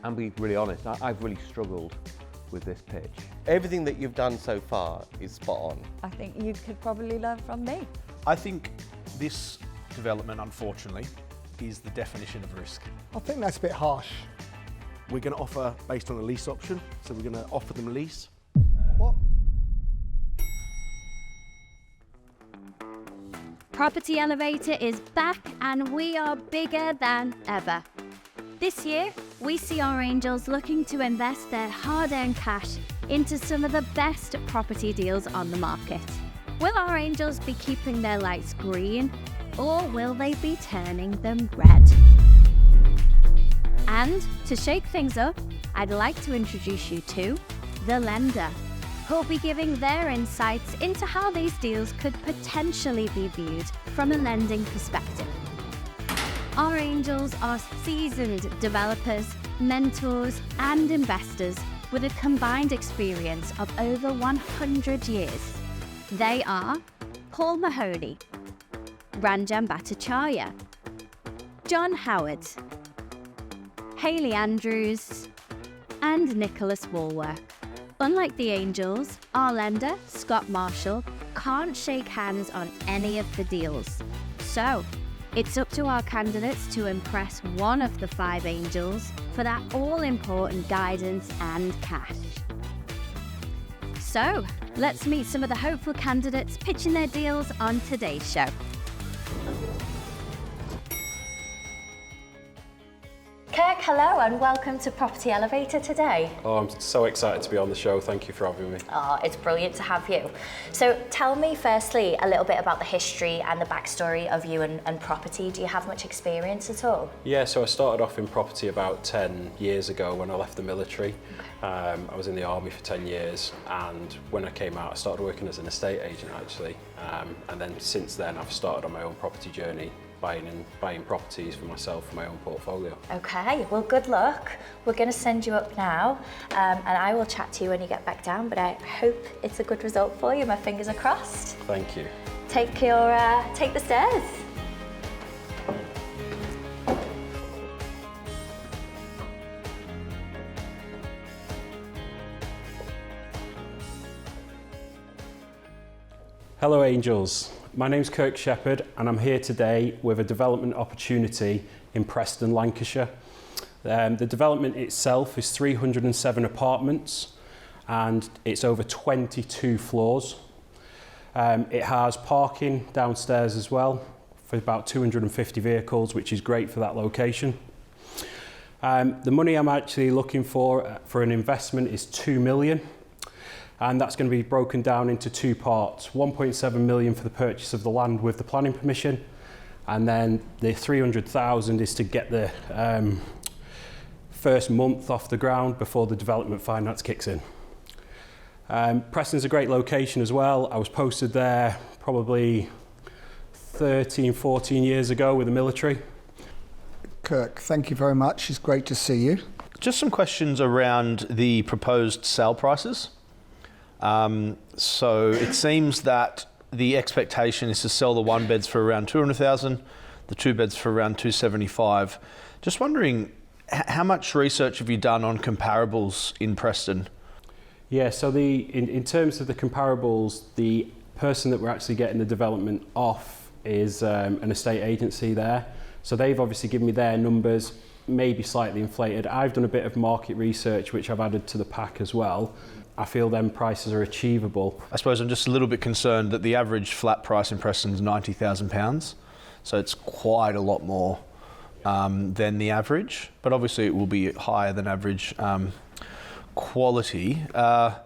I'm being really honest, I've really struggled with this pitch. Everything that you've done so far is spot on. I think you could probably learn from me. I think this development, unfortunately, is the definition of risk. I think that's a bit harsh. We're going to offer based on a lease option, so we're going to offer them a lease. What? Property Elevator is back and we are bigger than ever. This year, we see our angels looking to invest their hard-earned cash into some of the best property deals on the market. Will our angels be keeping their lights green, or will they be turning them red? And to shake things up, I'd like to introduce you to the lender, who'll be giving their insights into how these deals could potentially be viewed from a lending perspective. Our angels are seasoned developers, mentors, and investors with a combined experience of over 100 years. They are Paul Mahoney, Ranjan Bhattacharya, John Howard, Hayley Andrews, and Nicholas Walworth. Unlike the angels, our lender, Scott Marshall, can't shake hands on any of the deals. So, it's up to our candidates to impress one of the 5 angels for that all-important guidance and cash. So, let's meet some of the hopeful candidates pitching their deals on today's show. Kirk, hello and welcome to Property Elevator today. Oh, I'm so excited to be on the show. Thank you for having me. Oh, it's brilliant to have you. So tell me firstly a little bit about the history and the backstory of you and property. Do you have much experience at all? Yeah, so I started off in property about 10 years ago when I left the military. I was in the army for 10 years, and when I came out I started working as an estate agent actually. And then since then I've started on my own property journey, buying properties for myself, for my own portfolio. Okay, well good luck. We're going to send you up now and I will chat to you when you get back down, but I hope it's a good result for you. My fingers are crossed. Thank you. Take the stairs. Hello Angels, my name's Kirk Shepherd and I'm here today with a development opportunity in Preston, Lancashire. The development itself is 307 apartments and it's over 22 floors. It has parking downstairs as well for about 250 vehicles, which is great for that location. The money I'm actually looking for an investment is 2 million. And that's going to be broken down into 2 parts. 1.7 million for the purchase of the land with the planning permission, and then the 300,000 is to get the first month off the ground before the development finance kicks in. Preston's a great location as well. I was posted there probably 13, 14 years ago with the military. Kirk, thank you very much. It's great to see you. Just some questions around the proposed sale prices. So it seems that the expectation is to sell the 1 beds for around 200,000, the 2 beds for around 275. Just wondering, how much research have you done on comparables in Preston? Yeah, so in terms of the comparables, the person that we're actually getting the development off is an estate agency there. So they've obviously given me their numbers, maybe slightly inflated. I've done a bit of market research, which I've added to the pack as well. I feel them prices are achievable. I suppose I'm just a little bit concerned that the average flat price in Preston is £90,000. So it's quite a lot more than the average, but obviously it will be higher than average quality. So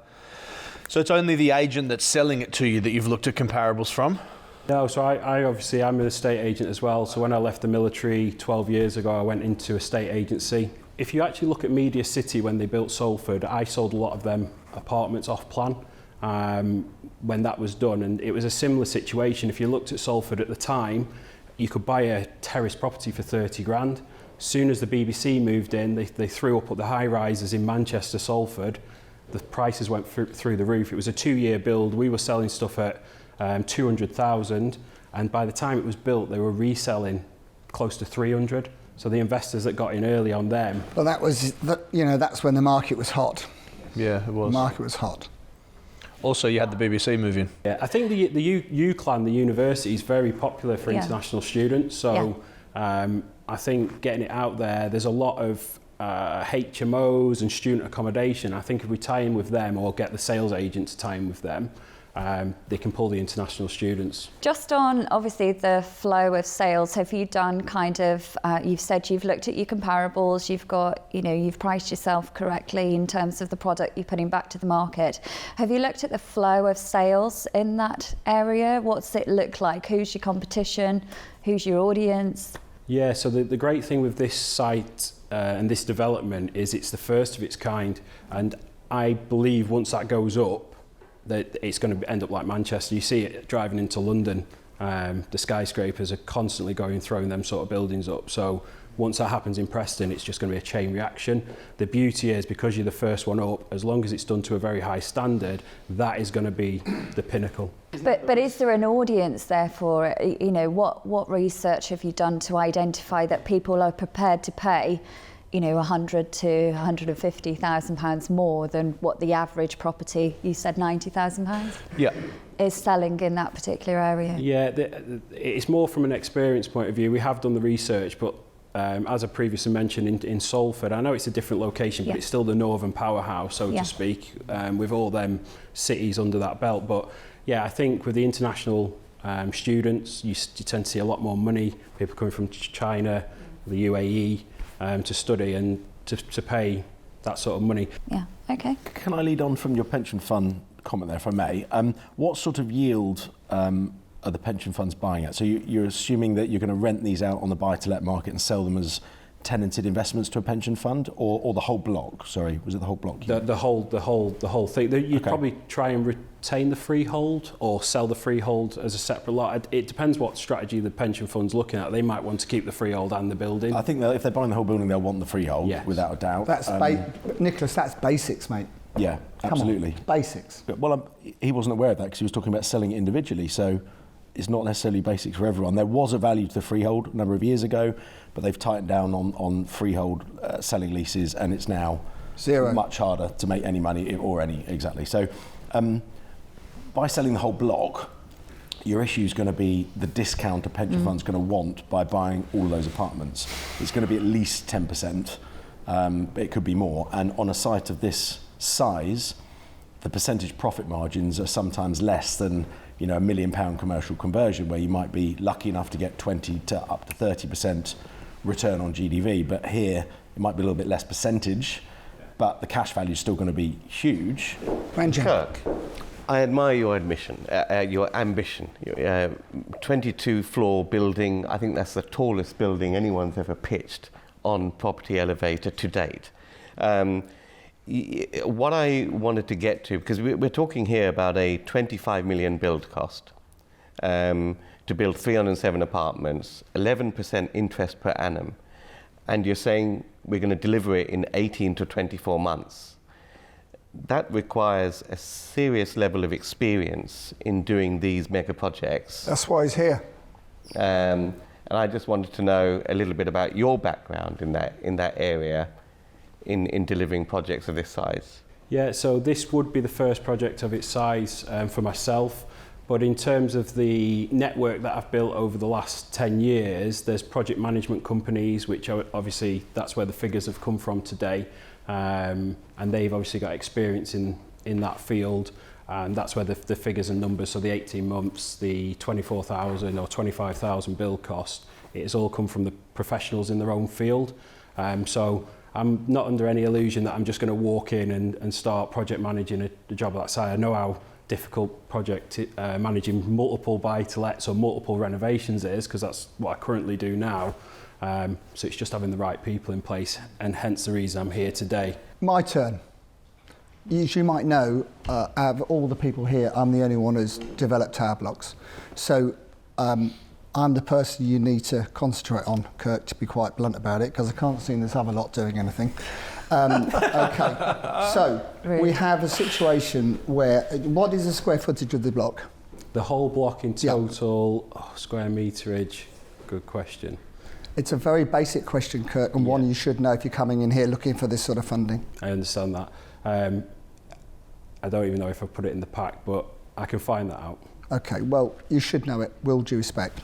it's only the agent that's selling it to you that you've looked at comparables from? No, so I'm an estate agent as well. So when I left the military 12 years ago, I went into a estate agency. If you actually look at Media City when they built Salford, I sold a lot of them apartments off plan when that was done, and it was a similar situation. If you looked at Salford at the time, you could buy a terrace property for 30 grand. As soon as the BBC moved in, they threw up the high rises in Manchester, Salford. The prices went through the roof. It was a 2-year build. We were selling stuff at 200,000, and by the time it was built, they were reselling close to 300. So the investors that got in early on them. Well, that's when the market was hot. Yeah, it was. The market was hot. Also, you had the BBC move in. Yeah, I think the UCLan, the university, is very popular for international students. So I think getting it out there, there's a lot of HMOs and student accommodation. I think if we tie in with them or get the sales agent to tie in with them, they can pull the international students. Just on obviously the flow of sales, have you done kind of, you've said you've looked at your comparables, you've got, you've priced yourself correctly in terms of the product you're putting back to the market. Have you looked at the flow of sales in that area? What's it look like? Who's your competition? Who's your audience? Yeah, so the great thing with this site and this development is it's the first of its kind, and I believe once that goes up, that it's going to end up like Manchester. You see it driving into London. The skyscrapers are constantly throwing them sort of buildings up. So once that happens in Preston, it's just going to be a chain reaction. The beauty is, because you're the first one up, as long as it's done to a very high standard, that is going to be the pinnacle. But is there an audience therefore? What research have you done to identify that people are prepared to pay, 100 to 150,000 pounds more than what the average property, you said 90,000 pounds? Yeah. Is selling in that particular area? Yeah, it's more from an experience point of view. We have done the research, but as I previously mentioned, in Salford, I know it's a different location, but it's still the northern powerhouse, so to speak, with all them cities under that belt. But yeah, I think with the international students, you tend to see a lot more money, people coming from China, the UAE, to study and to pay that sort of money. Yeah, okay. Can I lead on from your pension fund comment there, if I may? What sort of yield are the pension funds buying at? So you're assuming that you're going to rent these out on the buy-to-let market and sell them as tenanted investments to a pension fund, or the whole block? Sorry, was it the whole block? The whole thing. You'd probably try and retain the freehold or sell the freehold as a separate lot. It depends what strategy the pension fund's looking at. They might want to keep the freehold and the building. I think that if they're buying the whole building, they'll want the freehold, without a doubt. That's Nicholas, that's basics, mate. Yeah, absolutely. Come on, basics. Well, he wasn't aware of that because he was talking about selling it individually, so it's not necessarily basics for everyone. There was a value to the freehold a number of years ago, but they've tightened down on freehold selling leases, and it's now zero. Much harder to make any money, or any, exactly. So by selling the whole block, your issue is going to be the discount a pension fund's going to want by buying all those apartments. It's going to be at least 10%, but it could be more. And on a site of this size, the percentage profit margins are sometimes less than £1 million commercial conversion, where you might be lucky enough to get 20 to up to 30% return on GDV. But here, it might be a little bit less percentage, but the cash value is still going to be huge. Kirk, I admire your your ambition. 22-floor building, I think that's the tallest building anyone's ever pitched on Property Elevator to date. What I wanted to get to, because we're talking here about a 25 million build cost to build 307 apartments, 11% interest per annum, and you're saying we're going to deliver it in 18 to 24 months. That requires a serious level of experience in doing these mega projects. That's why he's here. And I just wanted to know a little bit about your background in that area, in delivering projects of this size. Yeah, so this would be the first project of its size for myself. But in terms of the network that I've built over the last 10 years, there's project management companies, which are obviously that's where the figures have come from today. And they've obviously got experience in that field. And that's where the figures and numbers, so the 18 months, the 24,000 or 25,000 build cost, it has all come from the professionals in their own field. So I'm not under any illusion that I'm just going to walk in and start project managing a job that size. I know how difficult project managing multiple buy-to-lets or multiple renovations is, because that's what I currently do now. So it's just having the right people in place, and hence the reason I'm here today. My turn. As you might know, out of all the people here, I'm the only one who's developed tower blocks. So I'm the person you need to concentrate on, Kirk, to be quite blunt about it, because I can't see this other lot doing anything. Okay, so we have a situation where, what is the square footage of the block? The whole block in total, square meterage, good question. It's a very basic question, Kirk, and one you should know if you're coming in here looking for this sort of funding. I understand that. I don't even know if I put it in the pack, but I can find that out. Okay, well, you should know it, with all due respect.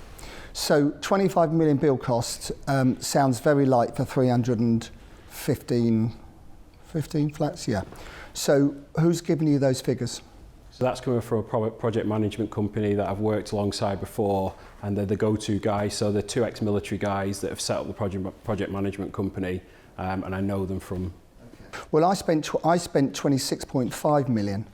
So 25 million build cost sounds very light for 315 flats, yeah. So who's giving you those figures? So that's coming from a project management company that I've worked alongside before, and they're the go-to guys. So they're 2 ex-military guys that have set up the project management company, and I know them from. Well, I spent 26.5 million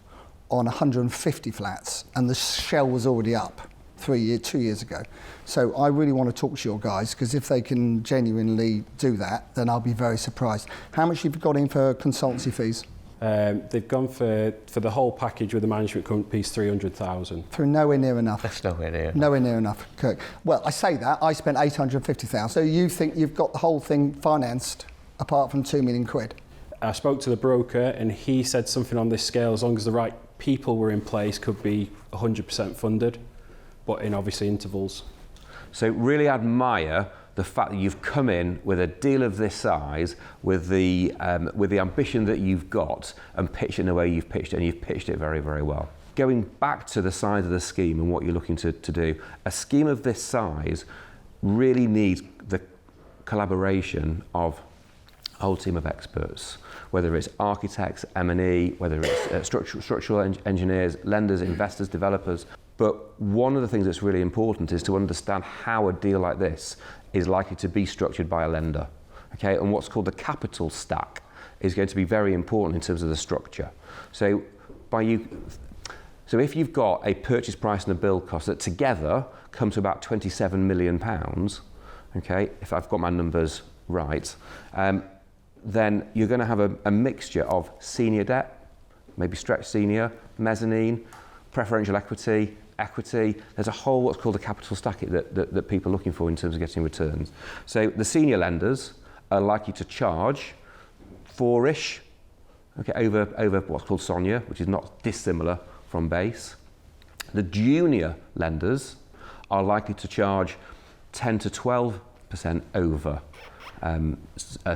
on 150 flats, and the shell was already up 2 years ago. So I really want to talk to your guys, because if they can genuinely do that, then I'll be very surprised. How much have you got in for consultancy fees? They've gone for the whole package with the management company's 300,000. Through nowhere near enough. That's nowhere near enough. Nowhere near enough, Kirk. Well, I say that, I spent 850,000. So you think you've got the whole thing financed apart from 2 million quid? I spoke to the broker and he said something on this scale, as long as the right people were in place, could be 100% funded, but in obviously intervals. So really admire the fact that you've come in with a deal of this size, with the ambition that you've got, and pitched it in the way you've pitched it, and you've pitched it very, very well. Going back to the size of the scheme and what you're looking to do, a scheme of this size really needs the collaboration of a whole team of experts, whether it's architects, M&E, whether it's structural engineers, lenders, investors, developers. But one of the things that's really important is to understand how a deal like this is likely to be structured by a lender. Okay, and what's called the capital stack is going to be very important in terms of the structure. So if you've got a purchase price and a build cost that together come to about £27 million, okay, if I've got my numbers right, then you're going to have a mixture of senior debt, maybe stretch senior, mezzanine, preferential equity. There's a whole what's called a capital stack that people are looking for in terms of getting returns. So the senior lenders are likely to charge 4-ish, okay, over what's called SONIA, which is not dissimilar from base. The junior lenders are likely to charge 10 to 12% over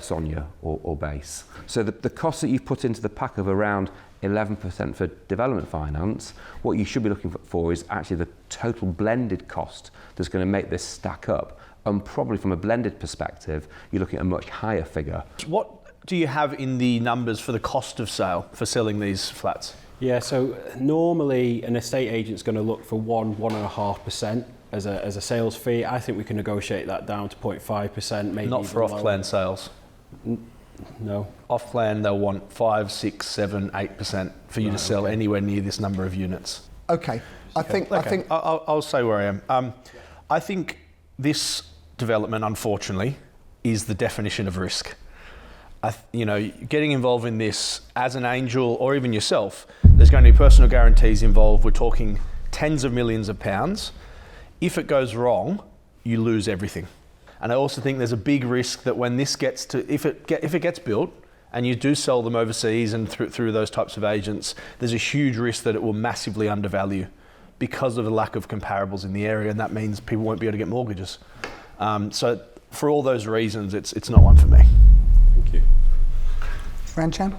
SONIA or base. So the costs that you've put into the pack of around 11% for development finance, what you should be looking for is actually the total blended cost that's going to make this stack up. And probably from a blended perspective, you're looking at a much higher figure. What do you have in the numbers for the cost of sale for selling these flats? Yeah, so normally an estate agent's going to look for 1.5% as a sales fee. I think we can negotiate that down to 0.5%, maybe. Not for off-plan sales? No. Off-plan, they'll want 5, 6, 7, 8% for you to sell anywhere near this number of units. Okay. I think I'll say where I am. I think this development, unfortunately, is the definition of risk. Getting involved in this as an angel or even yourself, there's going to be personal guarantees involved. We're talking tens of millions of pounds. If it goes wrong, you lose everything. And I also think there's a big risk that when this gets to, if it gets built and you do sell them overseas and through those types of agents, there's a huge risk that it will massively undervalue because of the lack of comparables in the area, and that means people won't be able to get mortgages. So for all those reasons, it's not one for me. Thank you. Ranchan?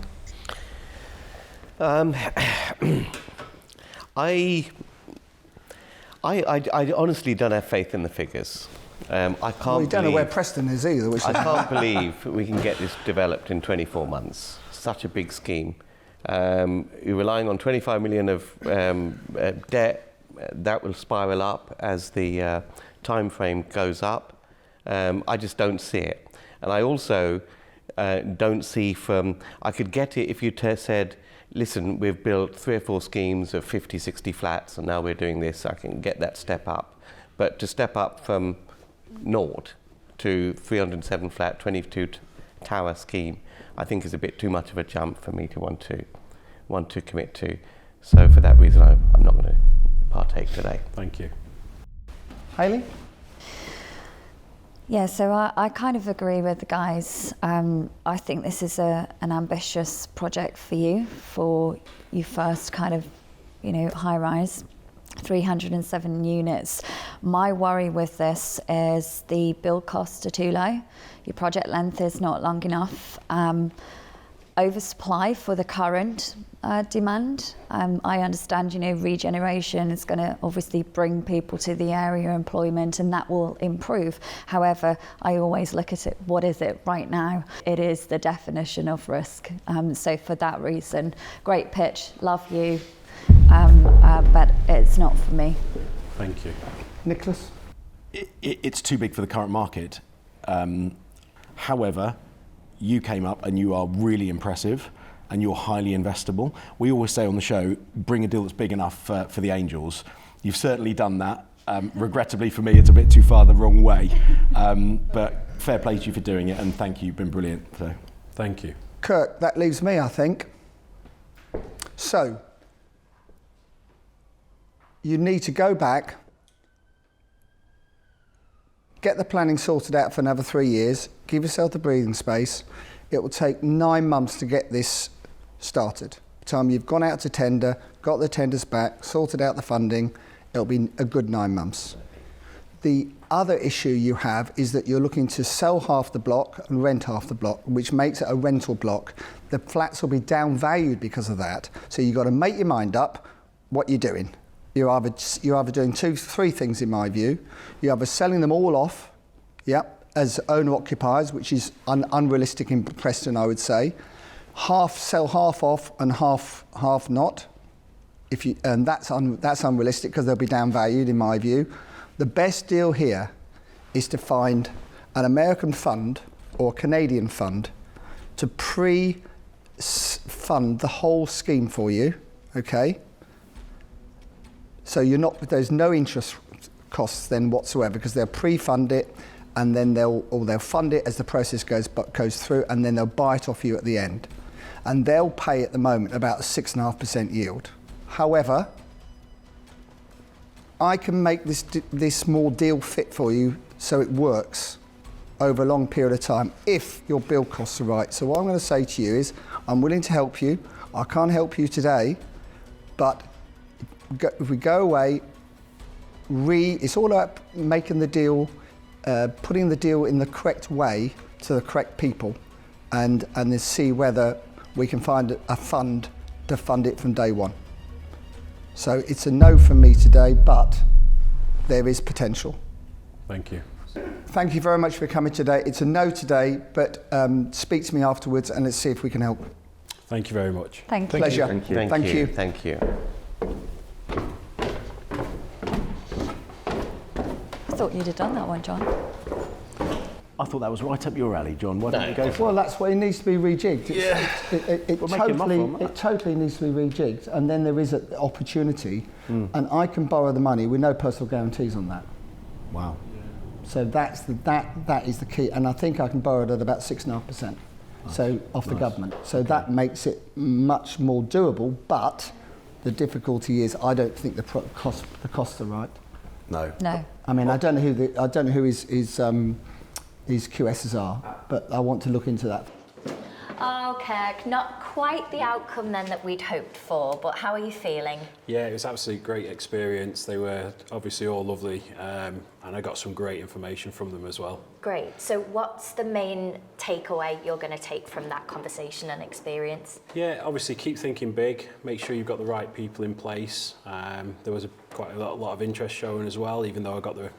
I honestly don't have faith in the figures. I can't. Well, you don't know where Preston is either. I can't believe we can get this developed in 24 months. Such a big scheme. You're relying on 25 million of debt. That will spiral up as the time frame goes up. I just don't see it. And I also don't see I could get it if you said, listen, we've built 3 or 4 schemes of 50, 60 flats, and now we're doing this. I can get that step up. But to step up from 0 to 307 flat, 22 tower scheme, I think is a bit too much of a jump for me to want to commit to. So for that reason, I'm not going to partake today. Thank you. Hayley? Yeah, so I kind of agree with the guys. I think this is an ambitious project for you first kind of, high rise. 307 units. My worry with this is the build costs are too low. Your project length is not long enough. Oversupply for the current demand. I understand, regeneration is going to obviously bring people to the area, employment, and that will improve. However, I always look at it, what is it right now? It is the definition of risk. So for that reason, great pitch, love you, but it's not for me. Thank you. Nicholas? It's too big for the current market. However, you came up and you are really impressive and you're highly investable. We always say on the show, bring a deal that's big enough for the angels. You've certainly done that. Regrettably for me, it's a bit too far the wrong way. But fair play to you for doing it, and thank you, you've been brilliant. So. Thank you. Kirk, that leaves me, I think. So, you need to go back, get the planning sorted out for another 3 years, give yourself the breathing space. It will take 9 months to get this started. By the time you've gone out to tender, got the tenders back, sorted out the funding, it'll be a good 9 months. The other issue you have is that you're looking to sell half the block and rent half the block, which makes it a rental block. The flats will be downvalued because of that. So you've got to make your mind up what you're doing. You're either doing 2-3 things in my view. You're either selling them all off, as owner-occupiers, which is unrealistic in Preston, I would say. Sell half off and half not. And that's unrealistic because they'll be downvalued in my view. The best deal here is to find an American fund or a Canadian fund to pre-fund the whole scheme for you, okay? So there's no interest costs then whatsoever because they'll pre-fund it and then they'll fund it as the process goes through, and then they'll buy it off you at the end. And they'll pay at the moment about a 6.5% yield. However, I can make this small deal fit for you so it works over a long period of time if your build costs are right. So what I'm going to say to you is I'm willing to help you. I can't help you today, but if we go away, it's all about making the deal, putting the deal in the correct way to the correct people, and then see whether we can find a fund to fund it from day one. So it's a no from me today, but there is potential. Thank you. Thank you very much for coming today. It's a no today, but speak to me afterwards and let's see if we can help. Thank you very much. Thank you. Pleasure. Thank you. Thank you. Thank you. I thought you'd have done that one, John. I thought that was right up your alley, John. Why don't you go for Well, that's why it needs to be rejigged. It totally needs to be rejigged, and then there is an opportunity, and I can borrow the money with no personal guarantees on that. Wow. So that is the key, and I think I can borrow it at about 6.5%. So off the government. So that makes it much more doable. But the difficulty is, I don't think the costs are right. No. No. I mean, I don't know who his QSs are, but I want to look into that. Oh, Kirk, not quite the outcome then that we'd hoped for, but how are you feeling? Yeah, it was absolutely great experience. They were obviously all lovely, and I got some great information from them as well. Great. So what's the main takeaway you're going to take from that conversation and experience? Yeah, obviously keep thinking big, make sure you've got the right people in place. There was quite a lot of interest showing as well, even though I got the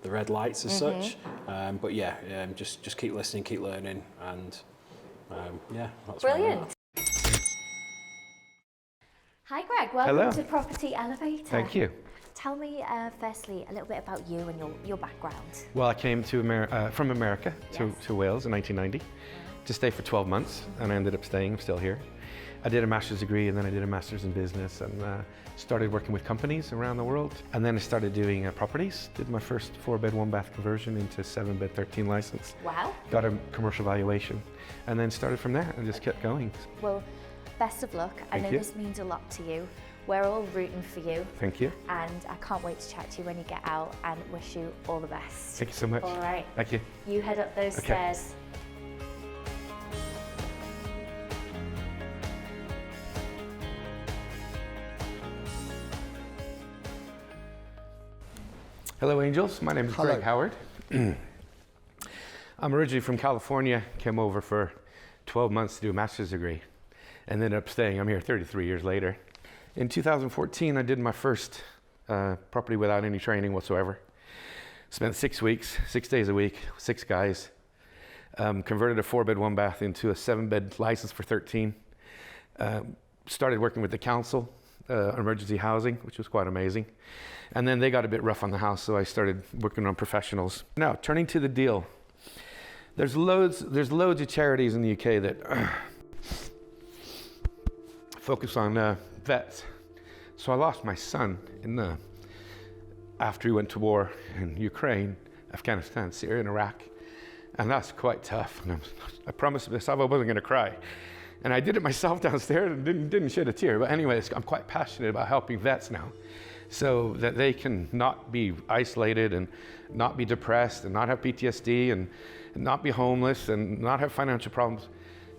red lights as such. But yeah, just keep listening, keep learning, and yeah, that's brilliant. Hi Greg, welcome Hello. to Property Elevator. Thank you. Tell me firstly a little bit about you and your background. Well, I came to from America to Wales in 1990 to stay for 12 months, and I ended up staying. I'm still here. I did a master's degree, and then I did a master's in business, and started working with companies around the world. And then I started doing properties. Did my first 4-bed, 1-bath conversion into 7-bed, 13 license. Wow. Got a commercial valuation, and then started from there and just kept going. Well, best of luck. I know you. this means a lot to you. We're all rooting for you. Thank you. And I can't wait to chat to you when you get out, and wish you all the best. Thank you so much. All right. Thank you. You head up those Okay. stairs. Hello, Angels. My name is Hello. Greg Howard. I'm originally from California, came over for 12 months to do a master's degree, and ended up staying. I'm here 33 years later. In 2014, I did my first property without any training whatsoever. Spent 6 weeks, 6 days a week, 6 guys. Converted a 4-bed, 1-bath into a 7-bed license for 13. Started working with the council, emergency housing, which was quite amazing. And then they got a bit rough on the house, so I started working on professionals. Now, turning to the deal. There's loads of charities in the UK that focus on vets. So I lost my son after he went to war in Ukraine, Afghanistan, Syria, and Iraq. And that's quite tough. And I promised myself I wasn't going to cry. And I did it myself downstairs and didn't shed a tear. But anyways, I'm quite passionate about helping vets now so that they can not be isolated and not be depressed and not have PTSD and not be homeless and not have financial problems.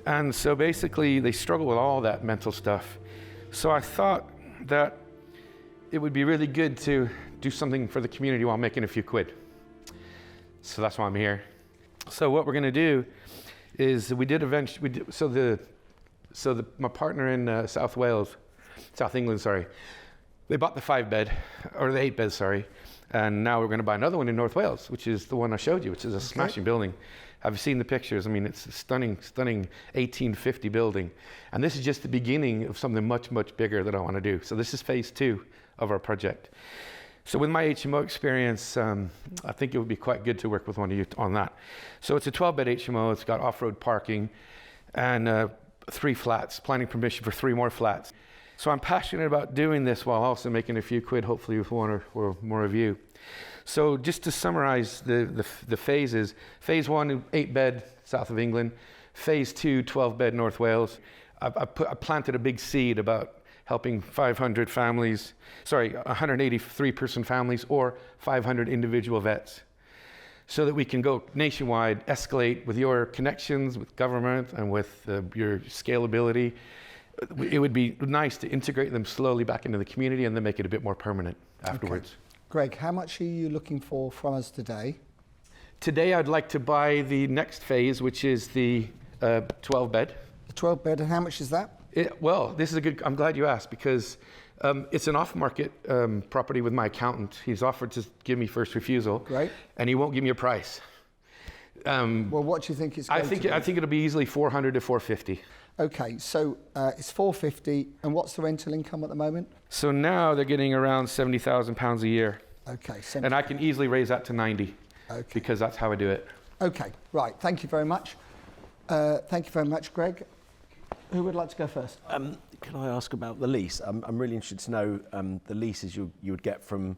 And so basically they struggle with all that mental stuff. So I thought that it would be really good to do something for the community while making a few quid. So that's why I'm here. So what we're going to do is my partner in South England, they bought the 5-bed, or the 8-bed, and now we're going to buy another one in North Wales, which is the one I showed you, which is a smashing building. I've seen the pictures. I mean, it's a stunning 1850 building. And this is just the beginning of something much, much bigger that I want to do. So this is phase 2 of our project. So with my HMO experience, I think it would be quite good to work with one of you on that. So it's a 12-bed HMO. It's got off-road parking and 3 flats, planning permission for 3 more flats. So I'm passionate about doing this while also making a few quid, hopefully with one or more of you. So just to summarize the phases, phase 1, 8-bed, south of England. Phase 2, 12-bed, North Wales. I planted a big seed about helping 183 person families or 500 individual vets so that we can go nationwide, escalate with your connections with government and with your scalability. It would be nice to integrate them slowly back into the community and then make it a bit more permanent afterwards. Okay. Greg, how much are you looking for from us today? Today I'd like to buy the next phase, which is the 12-bed. The 12-bed, and how much is that? I'm glad you asked, because it's an off-market property with my accountant. He's offered to give me first refusal. Great. And he won't give me a price. Well, what do you think it's going to be? I think it'll be easily 400 to 450. Okay, so it's 450, and what's the rental income at the moment? So now they're getting around £70,000 a year. Okay. And I can easily raise that to 90, because that's how I do it. Okay, right, thank you very much. Thank you very much, Greg. Who would like to go first? Can I ask about the lease? I'm really interested to know the leases you would get from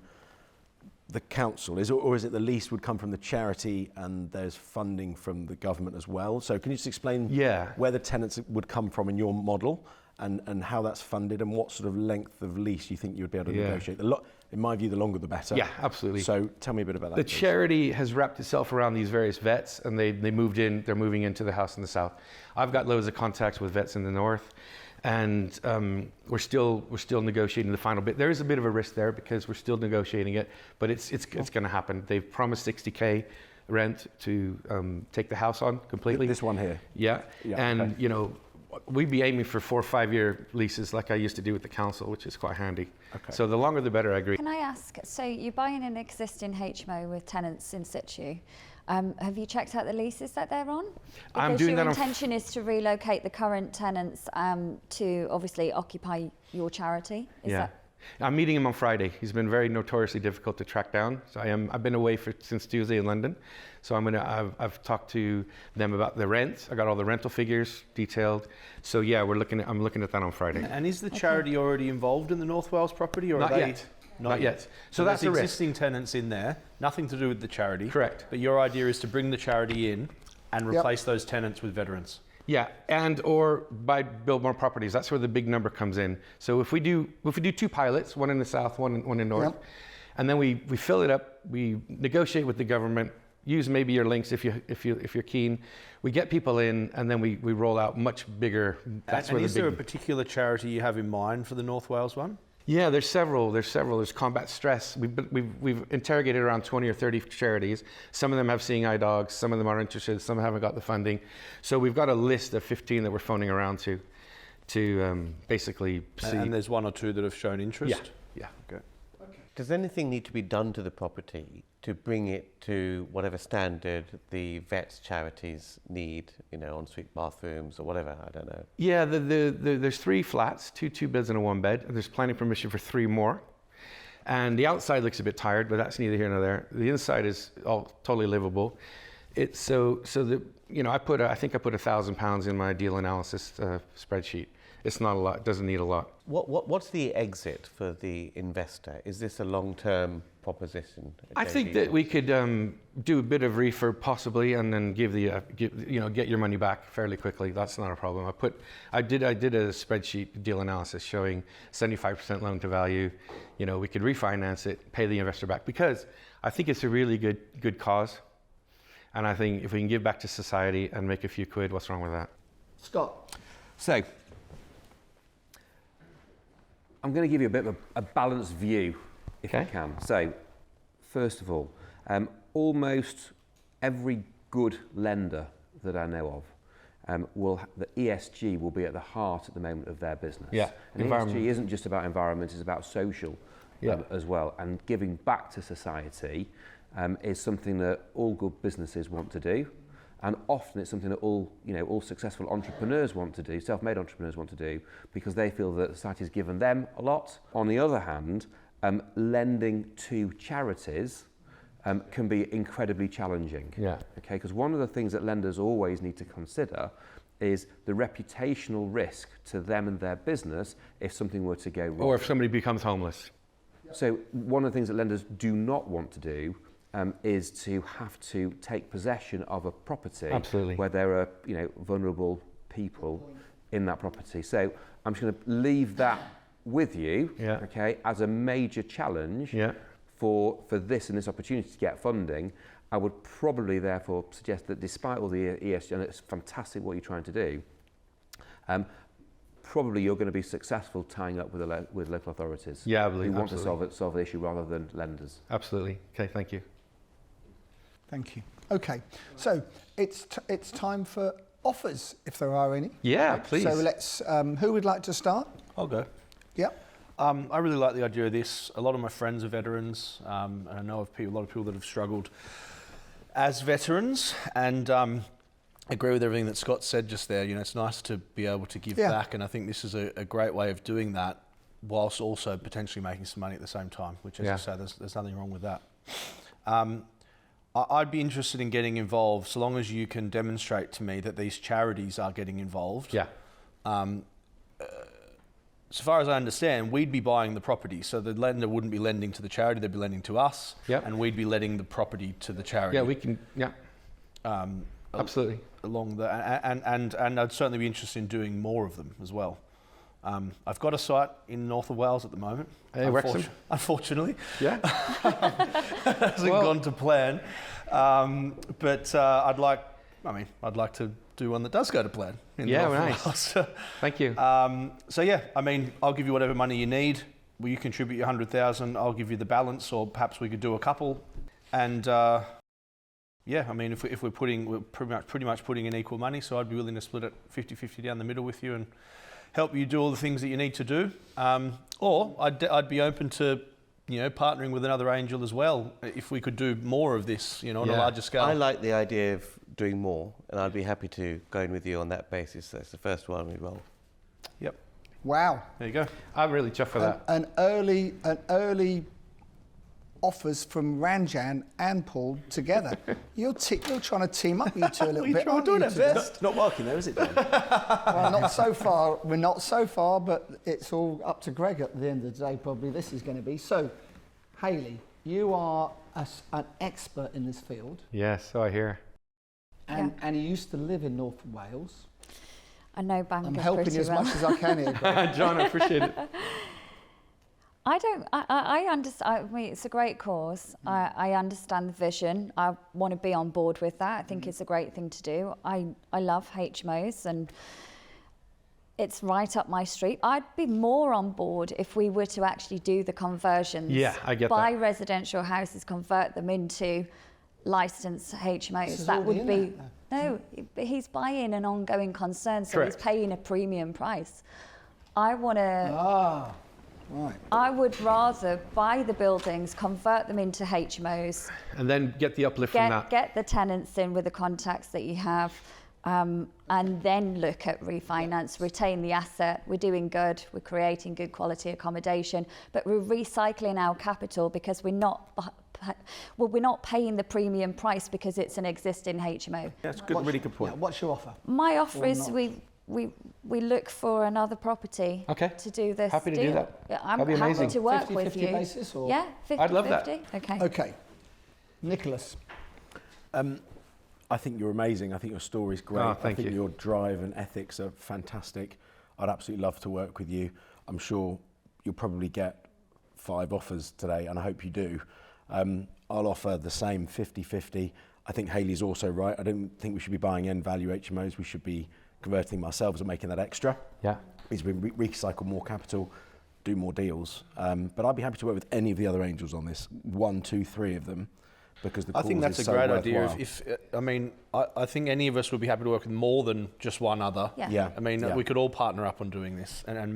the council, or is it the lease would come from the charity and there's funding from the government as well? So can you just explain where the tenants would come from in your model and how that's funded and what sort of length of lease you think you would be able to negotiate? In my view, the longer the better. Yeah, absolutely. So tell me a bit about that. The please. charity has wrapped itself around these various vets, and they're moving into the house in the south. I've got loads of contacts with vets in the north, and we're still negotiating the final bit. There is a bit of a risk there because we're still negotiating it, but it's going to happen. They've promised 60K rent to take the house on completely. This one here? Yeah. And you know, we'd be aiming for 4 or 5 year leases like I used to do with the council, which is quite handy. Okay. So the longer the better, I agree. Can I ask, so you're buying an existing HMO with tenants in situ. Have you checked out the leases that they're on? Because I'm doing your that intention is to relocate the current tenants to obviously occupy your charity. Is that? I'm meeting him on Friday. He's been very notoriously difficult to track down. So I've been away since Tuesday in London. So I've talked to them about the rent. I got all the rental figures detailed. So yeah, I'm looking at that on Friday. And is the charity already involved in the North Wales property, or Not are they? yet. Not yet. So that's the risk. Existing tenants in there, nothing to do with the charity. Correct. But your idea is to bring the charity in and replace those tenants with veterans. Yeah, or build more properties. That's where the big number comes in. So if we do 2 pilots, one in the south, one in north, and then we fill it up, we negotiate with the government, use maybe your links if you're keen. We get people in, and then we roll out much bigger. That's where is there a particular charity you have in mind for the North Wales one? Yeah, there's several. There's combat stress. We've interrogated around 20 or 30 charities. Some of them have seeing eye dogs. Some of them are interested. Some haven't got the funding. So we've got a list of 15 that we're phoning around to basically see. And there's one or two that have shown interest? Yeah. Okay. Does anything need to be done to the property to bring it to whatever standard the vets charities need, ensuite bathrooms or whatever? I don't know. Yeah, there's 3 flats, two beds and a 1 bed. And there's planning permission for 3 more. And the outside looks a bit tired, but that's neither here nor there. The inside is all totally livable. It's so that I think I put £1,000 in my deal analysis spreadsheet. It's not a lot. It doesn't need a lot. What's the exit for the investor? Is this a long-term proposition? I think that we could do a bit of refurb possibly, and then get your money back fairly quickly. That's not a problem. I did a spreadsheet deal analysis showing 75% loan to value. We could refinance it, pay the investor back, because I think it's a really good cause. And I think if we can give back to society and make a few quid, what's wrong with that? Scott. So, I'm going to give you a bit of a balanced view, if I can. So, first of all, almost every good lender that I know of, the ESG will be at the heart at the moment of their business. Yeah, and ESG isn't just about environment; it's about social as well. And giving back to society is something that all good businesses want to do. And often it's something that all successful entrepreneurs want to do, self-made entrepreneurs want to do, because they feel that society has given them a lot. On the other hand, lending to charities can be incredibly challenging. Yeah. Okay, because one of the things that lenders always need to consider is the reputational risk to them and their business if something were to go wrong. Or if somebody becomes homeless. So one of the things that lenders do not want to do is to have to take possession of a property where there are vulnerable people in that property. So I'm just going to leave that with you, okay, as a major challenge for this and this opportunity to get funding. I would probably therefore suggest that despite all the ESG, and it's fantastic what you're trying to do, probably you're going to be successful tying up with local authorities. Yeah, I believe who want to solve the issue rather than lenders. Absolutely. Okay, thank you. Thank you. Okay, so it's time for offers, if there are any. Yeah, please. So let's. Who would like to start? I'll go. Yeah. I really like the idea of this. A lot of my friends are veterans, and I know of a lot of people that have struggled as veterans, and I agree with everything that Scott said just there. It's nice to be able to give back, and I think this is a great way of doing that, whilst also potentially making some money at the same time, which, as I say, there's nothing wrong with that. I'd be interested in getting involved so long as you can demonstrate to me that these charities are getting involved. Yeah. So far as I understand, we'd be buying the property, so the lender wouldn't be lending to the charity; they'd be lending to us, and we'd be letting the property to the charity. Yeah, we can. Yeah. Absolutely. Along the and I'd certainly be interested in doing more of them as well. I've got a site in north of Wales at the moment. Unfortunately. Yeah. Hasn't gone to plan. But I'd like to do one that does go to plan. Nice. Thank you. I'll give you whatever money you need. Will you contribute your 100,000? I'll give you the balance, or perhaps we could do a couple. And if we're pretty much putting in equal money, so I'd be willing to split it 50-50 down the middle with you and help you do all the things that you need to do. Or I'd be open to partnering with another angel as well if we could do more of this, on a larger scale. I like the idea of doing more, and I'd be happy to go in with you on that basis. That's the first one we roll. Yep. Wow. There you go. I'm really chuffed for that. An early offers from Ranjan and Paul together. You're trying to team up, you two, a little bit. We're doing our best. Not working there, is it, Dan? Well, not so far. We're not so far, but it's all up to Greg at the end of the day, probably this is going to be. So, Hayley, you are an expert in this field. Yes, so I hear. And you used to live in North Wales. I know Bangor I'm helping you as much as I can here, Greg. John, I appreciate it. I understand. It's a great cause. I understand the vision. I want to be on board with that. I think it's a great thing to do. I love HMOs, and it's right up my street. I'd be more on board if we were to actually do the conversions. Yeah, I get buy that. residential houses, convert them into licensed HMOs. This is That already would in be there. no. But he's buying an ongoing concern, so Correct. he's paying a premium price. I want to. Ah, right. I would rather buy the buildings, convert them into HMOs, And then get the uplift from that. get the tenants in with the contacts that you have, and then look at refinance, retain the asset. We're doing good, we're creating good quality accommodation, but we're recycling our capital because we're not paying the premium price because it's an existing HMO. That's good, really good point. Yeah, what's your offer? My offer Or is not. we look for another property Okay. to do this Happy to do deal. that. Yeah, I'm That'd be happy amazing. to work 50-50 with you. basis, or? Yeah, 50-50. I'd love that. Okay. Okay. Nicholas. I think you're amazing. I think your story's great. Oh, I thank think you. your drive and ethics are fantastic. I'd absolutely love to work with you. I'm sure you'll probably get 5 offers today, and I hope you do. I'll offer the same 50-50. I think Hayley's also right. I don't think we should be buying end value HMOs. We should be converting them ourselves and making that extra. Yeah. Means we recycle more capital, do more deals. But I'd be happy to work with any of the other angels on this, 1, 2, 3 of them, because the I cause think that's is a so great idea. worthwhile. I think any of us would be happy to work with more than just one other. Yeah. Yeah. I mean, Yeah. we could all partner up on doing this and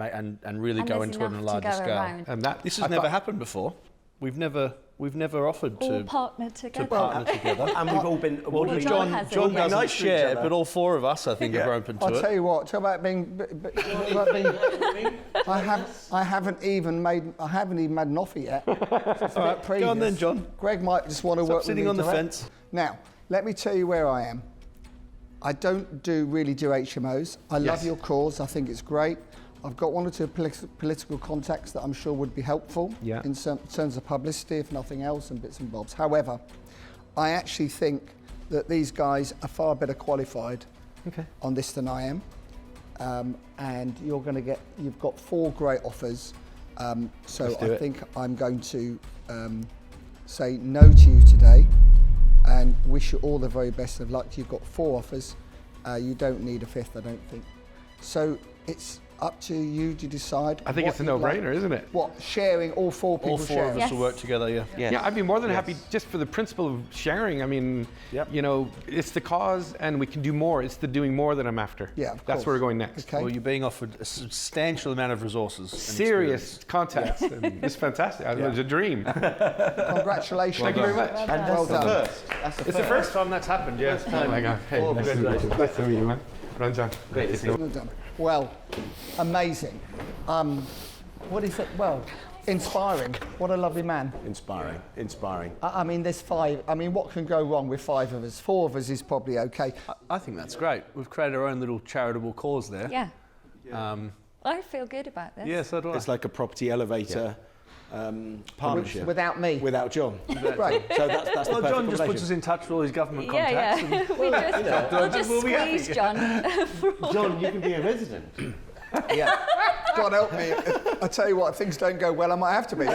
really And go there's into it on a enough to larger go scale. around. And that This I has never thought- happened before. We've never offered All to partner together. partner together. And we've all been... Well, Well, John hasn't. doesn't nice to each share, other. but all 4 of us, I think, are open to I'll it. tell you what. Talk about being. I haven't even made an offer yet. All right, go on then, John. Greg might just want to Stop work sitting with me on the direct. fence. Now, let me tell you where I am. I don't really do HMOs. I love Yes. your cause. I think it's great. I've got 1 or 2 political contacts that I'm sure would be helpful Yeah. in terms of publicity, if nothing else, and bits and bobs. However, I actually think that these guys are far better qualified on this than I am. And you've got 4 great offers. So Let's do I it. think I'm going to say no to you today and wish you all the very best of luck. You've got 4 offers. You don't need a 5th, I don't think. So it's up to you to decide. I think what it's a you'd like. no-brainer, isn't it? What, sharing, all 4 people All 4 sharing? of us Yes. will work together, yeah. Yeah, I'd be more than happy just for the principle of sharing. I mean, Yep. you know, it's the cause and we can do more. It's the doing more that I'm after. Yeah, of That's course. where we're going next. Okay. Well, you're being offered a substantial amount of resources. and Serious experience. contacts. And it's fantastic. It was a dream. Congratulations. Thank you very much. And Well that's the done. first. That's the It's the first time that's happened, yeah. Oh my God. Hey, nice to meet you. Nice to meet you, man. Run, John. Great to see you. Well done. Well, amazing. What is it? Well, inspiring. What a lovely man. Inspiring. I mean, there's 5. I mean, what can go wrong with 5 of us? 4 of us is probably okay. I think that's great. We've created our own little charitable cause there. Yeah. Um, I feel good about this. yeah, so do I. It's like a property elevator partnership. Without me. Without John. Right. So that's the well, perfect John just puts us combination. in touch with all his government Yeah, contacts. yeah. We'll just we'll be happy. squeeze John. John, you can be a resident. Yeah. God help me. I tell you what, if things don't go well, I might have to be.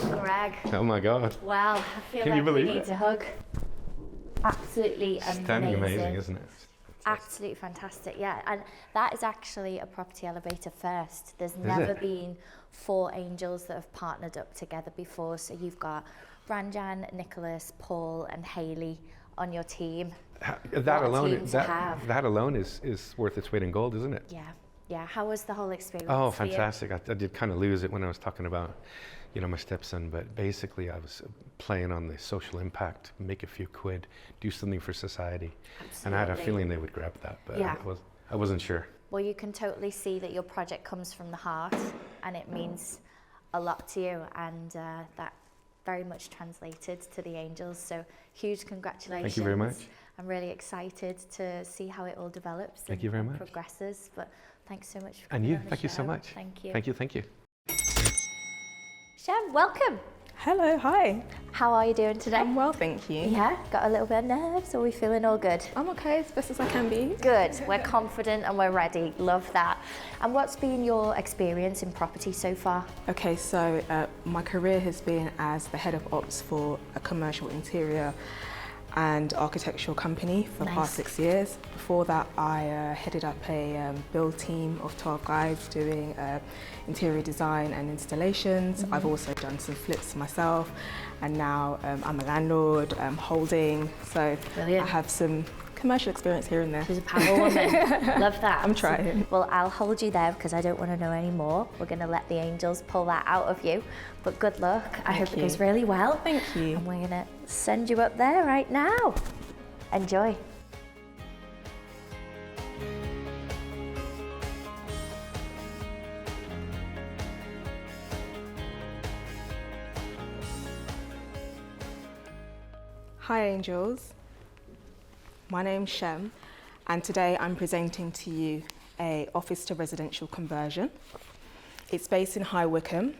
Greg, Oh my God. wow, I feel Can you like we believe need it? a hug. Absolutely Stunning, amazing, isn't it? Absolutely fantastic, yeah. And that is actually a property elevator first. There's Is never it? been 4 angels that have partnered up together before. So you've got Branjan, Nicholas, Paul, and Hayley on your team. That What a alone, team to have. that alone is worth its weight in gold, isn't it? Yeah, yeah. How was the whole experience? Oh, for you? fantastic. I did kind of lose it when I was talking about, you know, my stepson, but basically I was playing on the social impact, make a few quid, do something for society. And I had a Absolutely. feeling they would grab that, but Yeah. I wasn't sure. Well, you can totally see that your project comes from the heart and it means a lot to you, and that very much translated to the angels. So huge congratulations. Thank you very much. I'm really excited to see how it all develops Thank and you very much. progresses. But thanks so much for And coming you, on the thank you so show. much. Thank you. Thank you, thank you. Shem, welcome. Hello, hi. How are you doing today? I'm well, thank you. Yeah, got a little bit of nerves, or are we feeling all good? I'm okay, as best as I can be. Good, we're confident and we're ready. Love that. And what's been your experience in property so far? Okay, so my career has been as the head of ops for a commercial interior and architectural company for the past 6 years. Before that, I headed up a build team of 12 guys doing interior design and installations. I've also done some flips myself, and now I'm a landlord, holding, so Brilliant. I have some commercial experience here and there. She's a power woman. Love that. I'm trying. Well, I'll hold you there because I don't want to know any more. We're going to let the angels pull that out of you. But good luck. I hope it goes really well. Thank you. And we're going to send you up there right now. Enjoy. Hi angels, my name's Shem, and today I'm presenting to you a office to residential conversion. It's based in High Wycombe.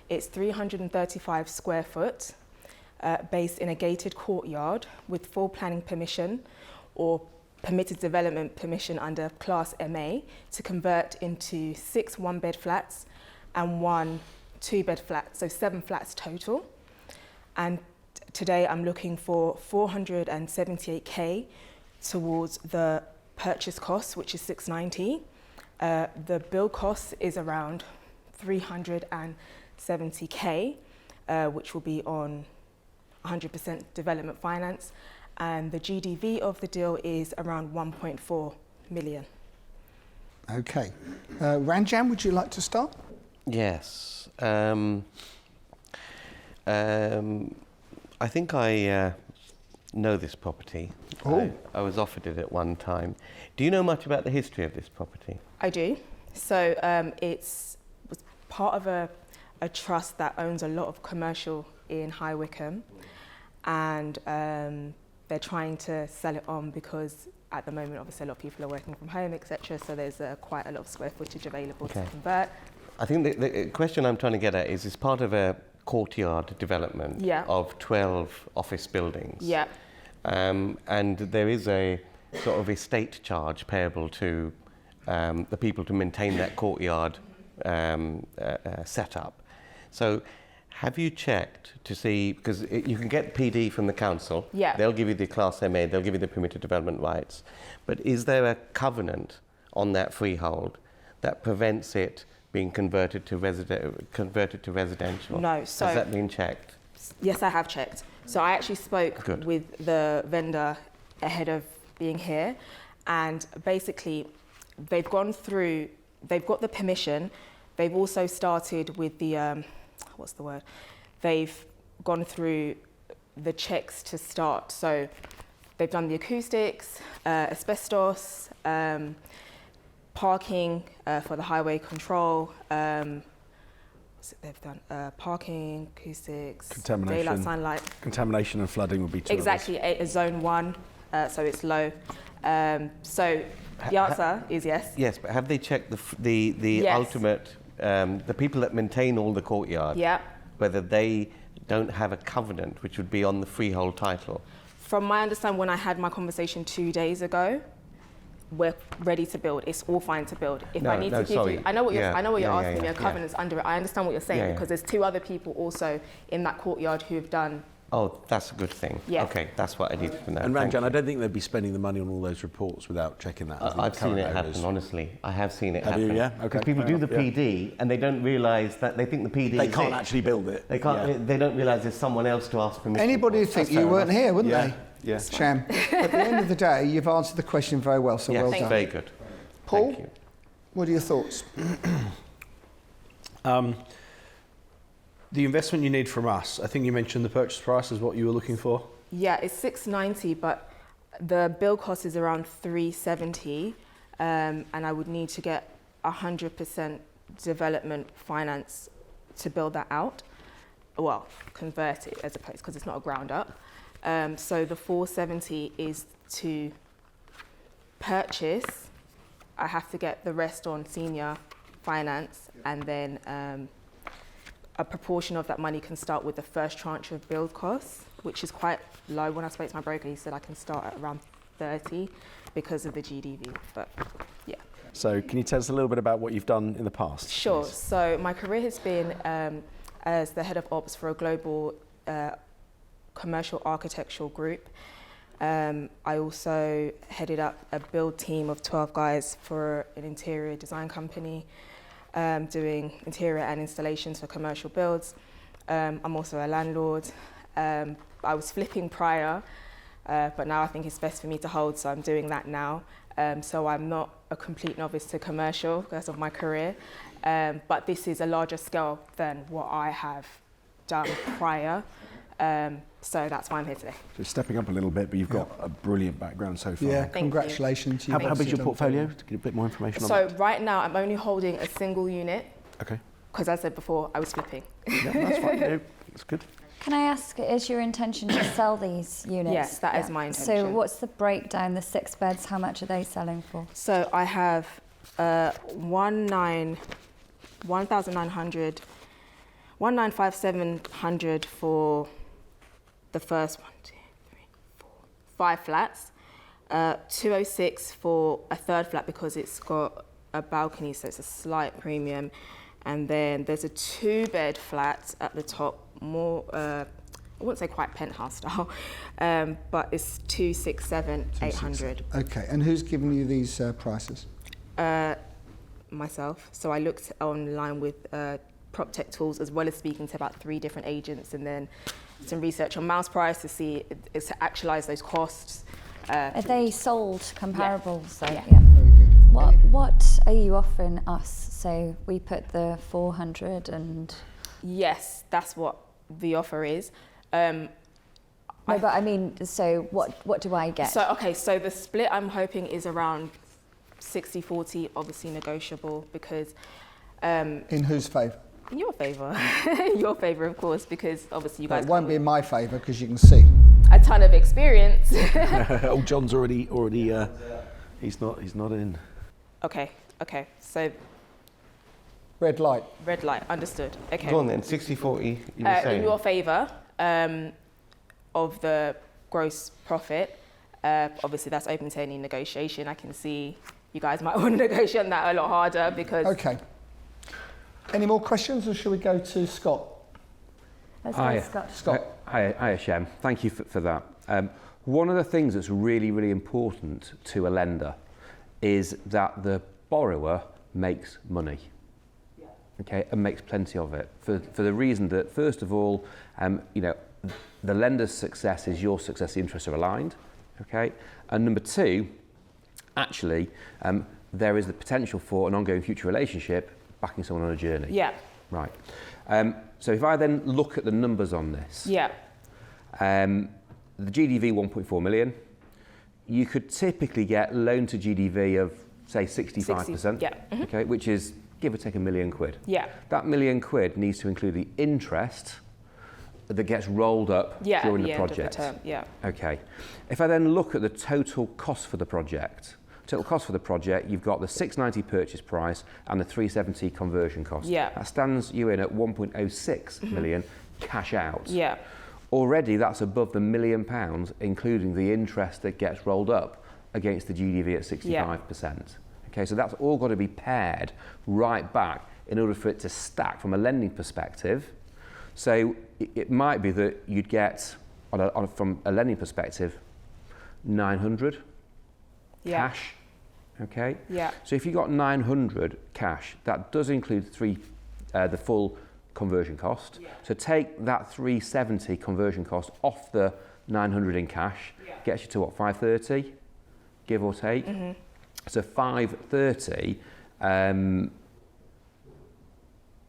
It's 335 square foot, based in a gated courtyard with full planning permission or permitted development permission under Class MA to convert into 6 one-bed flats and 1 two-bed flat, so 7 flats total. And today I'm looking for 478k towards the purchase cost, which is 690. The build cost is around 370k, which will be on 100% development finance, and the GDV of the deal is around 1.4 million. Okay. Ranjan, would you like to start? Yes. I think I know this property. Oh. I was offered it at one time. Do you know much about the history of this property? I do. So it's was part of a trust that owns a lot of commercial in High Wycombe, and they're trying to sell it on because at the moment obviously a lot of people are working from home, etc. So there's quite a lot of square footage available to convert. I think the question I'm trying to get at is it's part of a courtyard development of 12 office buildings. Yeah. And there is a sort of estate charge payable to the people to maintain that courtyard setup. So have you checked to see, because you can get PD from the council, they'll give you the Class MA, they'll give you the permitted development rights, but is there a covenant on that freehold that prevents it being converted to residential? No. So has that been checked? Yes, I have checked. So I actually spoke with the vendor ahead of being here, and basically they've gone through, they've got the permission, they've also started with the, what's the word? They've gone through the checks to start. So they've done the acoustics, asbestos, parking for the highway control, they've done parking, acoustics, daylight, sunlight. Contamination and flooding would be two Exactly, a zone 1, so it's low. So the answer is yes. Yes, but have they checked the ultimate, the people that maintain all the courtyard, whether they don't have a covenant which would be on the freehold title? From my understanding, when I had my conversation 2 days ago, we're ready to build. It's all fine to build. If I need to give you, I know what you're asking me. A covenant's under it. I understand what you're saying because there's 2 other people also in that courtyard who have done. Oh, that's a good thing. Yeah. Okay, that's what I needed to know. And Ranjan, I don't think they'd be spending the money on all those reports without checking that. I've seen it happen, honestly. I have seen it happen. Have you? Yeah. Okay. Because people do the PD and they don't realise that they think the PD. They can't actually build it. They can't. They don't realise there's someone else to ask permission. Anybody would think you weren't here, wouldn't they? Yes. Sham. At the end of the day, you've answered the question very well, so well done. Very good. Paul, Thank you. what are your thoughts? The investment you need from us, I think you mentioned the purchase price is what you were looking for. Yeah, it's 690, but the build cost is around 370, and I would need to get 100% development finance to build that out. Well, convert it as opposed, because it's not a ground up. So the 470 is to purchase. I have to get the rest on senior finance, and then a proportion of that money can start with the first tranche of build costs, which is quite low. When I spoke to my broker, he said I can start at around 30 because of the GDV, but yeah. So can you tell us a little bit about what you've done in the past? Sure. Please? So my career has been as the head of ops for a global commercial architectural group. I also headed up a build team of 12 guys for an interior design company, doing interior and installations for commercial builds. I'm also a landlord. I was flipping prior, but now I think it's best for me to hold, so I'm doing that now. So I'm not a complete novice to commercial because of my career, but this is a larger scale than what I have done prior. So that's why I'm here today. So stepping up a little bit, but you've got a brilliant background so far. Yeah, Thank congratulations. How big's your portfolio? To get a bit more information on So that. right now I'm only holding a single unit Okay. because, as I said before, I was flipping. Yeah, that's fine. Yeah, that's good. Can I ask, is your intention to sell these units? Yes, that is my So intention. what's the breakdown, the 6 beds, how much are they selling for? So I have 1,957 for the first 5 flats, 206 for a third flat because it's got a balcony, so it's a slight premium, and then there's a 2-bed flat at the top, more I wouldn't say quite penthouse style, but it's 267,800. Okay, and who's given you these prices? Myself. So I looked online with PropTech tools, as well as speaking to about 3 different agents, and then some research on mouse price to see to actualize those costs. Are they sold comparables? So, Yeah. What are you offering us? So we put the 400 and... Yes, that's what the offer is. No, but I mean, so what do I get? So, okay, so the split I'm hoping is around 60-40, obviously negotiable, because... In whose favour? in your favour. Your favour, of course, because obviously you guys... It won't be in my favour because you can see. a ton of experience. Oh, John's already. He's not in. Okay, so Red light. red light, understood. Okay. Go on then, 60-40, you were saying. In your favour of the gross profit, obviously that's open to any negotiation. I can see you guys might want to negotiate on that a lot harder because... Okay. Any more questions, or shall we go to Scott? Let's go, Scott. Scott. Hi, Shem. Thank you for that. One of the things that's really, really important to a lender is that the borrower makes money. Okay, and makes plenty of it for the reason that, first of all, the lender's success is your success, the interests are aligned. Okay, and number 2, actually, there is the potential for an ongoing future relationship backing someone on a journey. Yeah. Right. So if I then look at the numbers on this, Yeah. the GDV 1.4 million, you could typically get loan to GDV of say 65%. 60, yeah. Mm-hmm. Okay, which is give or take £1 million. Yeah. That £1 million needs to include the interest that gets rolled up Yeah, during at the the end of the project. term, yeah. Okay. If I then look at the total cost for the project, you've got the 690 purchase price and the 370 conversion cost. Yeah. That stands you in at 1.06 million cash out. Yeah. Already that's above the £1 million, including the interest that gets rolled up against the GDV at 65%. Yeah. Okay, so that's all got to be paired right back in order for it to stack from a lending perspective. So it might be that you'd get, from a lending perspective, 900 Yeah. cash. Okay. Yeah. So if you got 900 cash, that does include the full conversion cost. Yeah. So take that 370 conversion cost off the 900 in cash, gets you to what, 530, give or take. Mm-hmm. So 530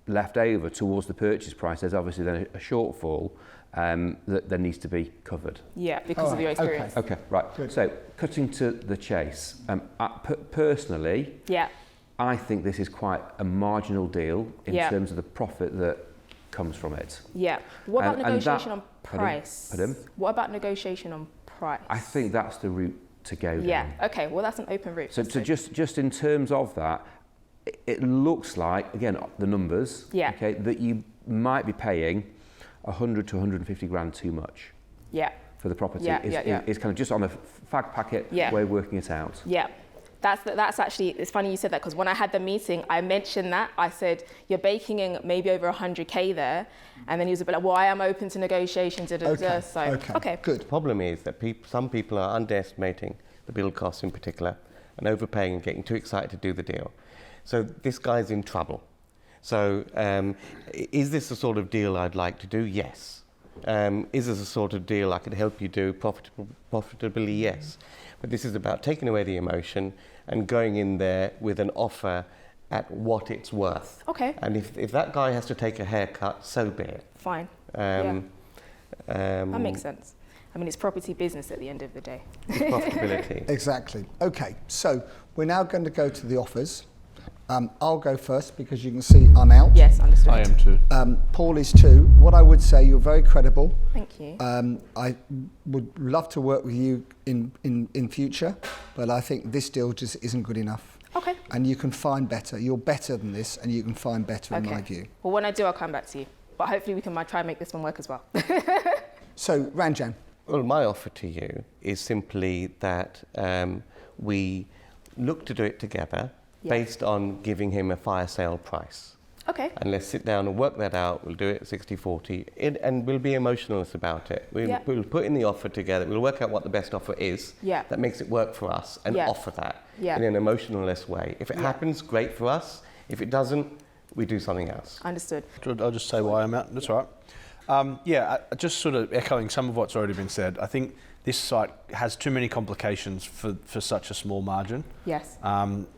left over towards the purchase price. There's obviously then a shortfall that needs to be covered. Yeah, because of your experience. Okay, right. Good. So cutting to the chase, personally, I think this is quite a marginal deal in terms of the profit that comes from it. Yeah. What about negotiation on price? Pardon? What about negotiation on price? I think that's the route to go down. Yeah. Okay. Well, that's an open route. So just in terms of that, it looks like, again, the numbers, okay, that you might be paying 100 to 150 grand too much. Yeah. For the property. Yeah, It's kind of just on a fag packet way of working it out. Yeah. That's actually, it's funny you said that, because when I had the meeting, I mentioned that. I said, you're baking in maybe over 100K there. And then he was a bit like, well, I am open to negotiations. Okay, So, okay, good. The problem is that some people are underestimating the build costs in particular and overpaying and getting too excited to do the deal. So this guy's in trouble. So is this the sort of deal I'd like to do? Yes. Is this a sort of deal I could help you do profitably? Yes. But this is about taking away the emotion and going in there with an offer at what it's worth. Okay. And if that guy has to take a haircut, so be it. Fine. That makes sense. I mean, it's property business at the end of the day. It's profitability. Exactly. Okay, so we're now going to go to the offers. I'll go first because you can see I'm out. Yes, understood. I am too. Paul is too. What I would say, you're very credible. Thank you. I would love to work with you in future, but I think this deal just isn't good enough. Okay. And you can find better. You're better than this, and you can find better in my view. Well, when I do, I'll come back to you. But hopefully we can try and make this one work as well. So, Ranjan. Well, my offer to you is simply that we look to do it together based on giving him a fire sale price. Okay. And let's sit down and work that out. We'll do it 60-40, and we'll be emotionless about it. We'll put in the offer together. We'll work out what the best offer is that makes it work for us and offer that in an emotionless way. If it happens, great for us. If it doesn't, we do something else. Understood. I'll just say why I'm out. That's all right. Just sort of echoing some of what's already been said. I think this site has too many complications for such a small margin. Yes.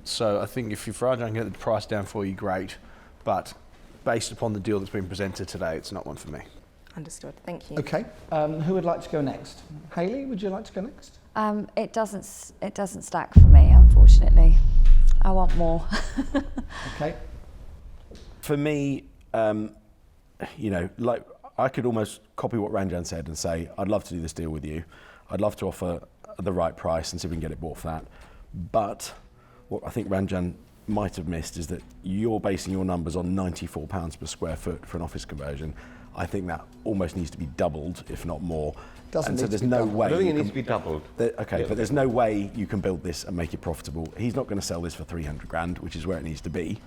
So I think if Rajan can get the price down for you, great. But based upon the deal that's been presented today, it's not one for me. Understood. Thank you. Okay. Who would like to go next? Hayley, would you like to go next? It doesn't stack for me, unfortunately. I want more. Okay. For me, like I could almost copy what Ranjan said and say, I'd love to do this deal with you. I'd love to offer the right price and see if we can get it bought for that. But what I think Ranjan might have missed is that you're basing your numbers on £94 per square foot for an office conversion. I think that almost needs to be doubled, if not more. Doesn't and so need to there's be no doubled. way. I don't think it needs to be doubled. But there's no way you can build this and make it profitable. He's not going to sell this for 300 grand, which is where it needs to be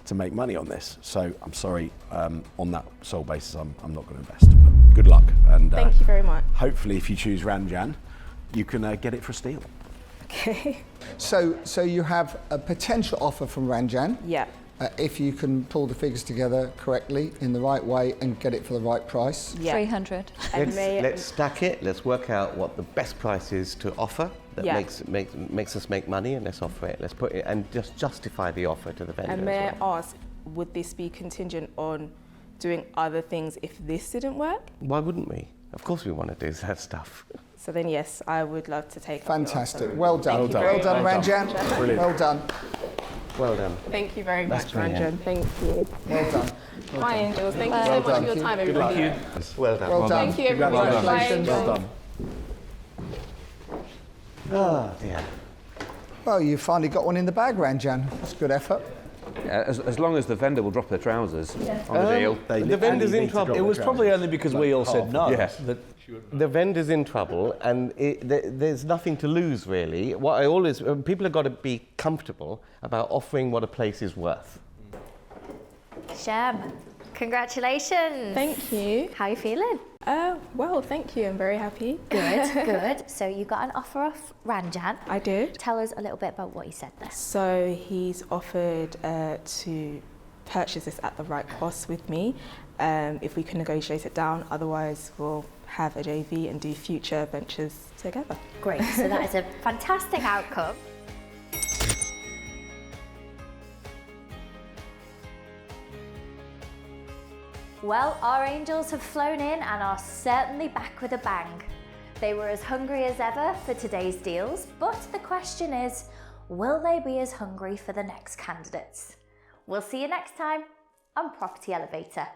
to make money on this. So I'm sorry, on that sole basis, I'm not going to invest. But good luck. And Thank you very much. hopefully, if you choose Ranjan, you can get it for a steal. Okay. So you have a potential offer from Ranjan. Yeah. If you can pull the figures together correctly in the right way and get it for the right price. Yeah. 300. Let's stack it. Let's work out what the best price is to offer that makes us make money, and let's offer it. Let's put it and just justify the offer to the vendor. And may as well. I ask, would this be contingent on doing other things if this didn't work? Why wouldn't we? Of course we want to do that stuff. So then, yes, I would love to take up your Fantastic. offer. Well done. Thank you very Well done, much. Ranjan. Brilliant. Well done. Well done. Thank you very much, brilliant. Ranjan. Thank you. Well done. Bye, Angels. Thank you Well so much done. for your time, Good everybody. Well done. Well done. Thank you, everybody. Bye, Congratulations. Angels. Well done. Oh dear. Well, you finally got one in the bag, Ranjan. That's a good effort. As long as the vendor will drop their trousers on the deal. The vendor's in trouble. It was probably only because we all said no. Yeah. The vendor's in trouble, and there's nothing to lose really. What I always people have got to be comfortable about offering what a place is worth. Shem, congratulations. Thank you. How are you feeling? Well, thank you. I'm very happy. Good, good. So you got an offer off Ranjan. I did. Tell us a little bit about what he said there. So he's offered to purchase this at the right cost with me, if we can negotiate it down. Otherwise, we'll have a JV and do future ventures together. Great. So that is a fantastic outcome. Well, our angels have flown in and are certainly back with a bang. They were as hungry as ever for today's deals, but the question is, will they be as hungry for the next candidates? We'll see you next time on Property Elevator.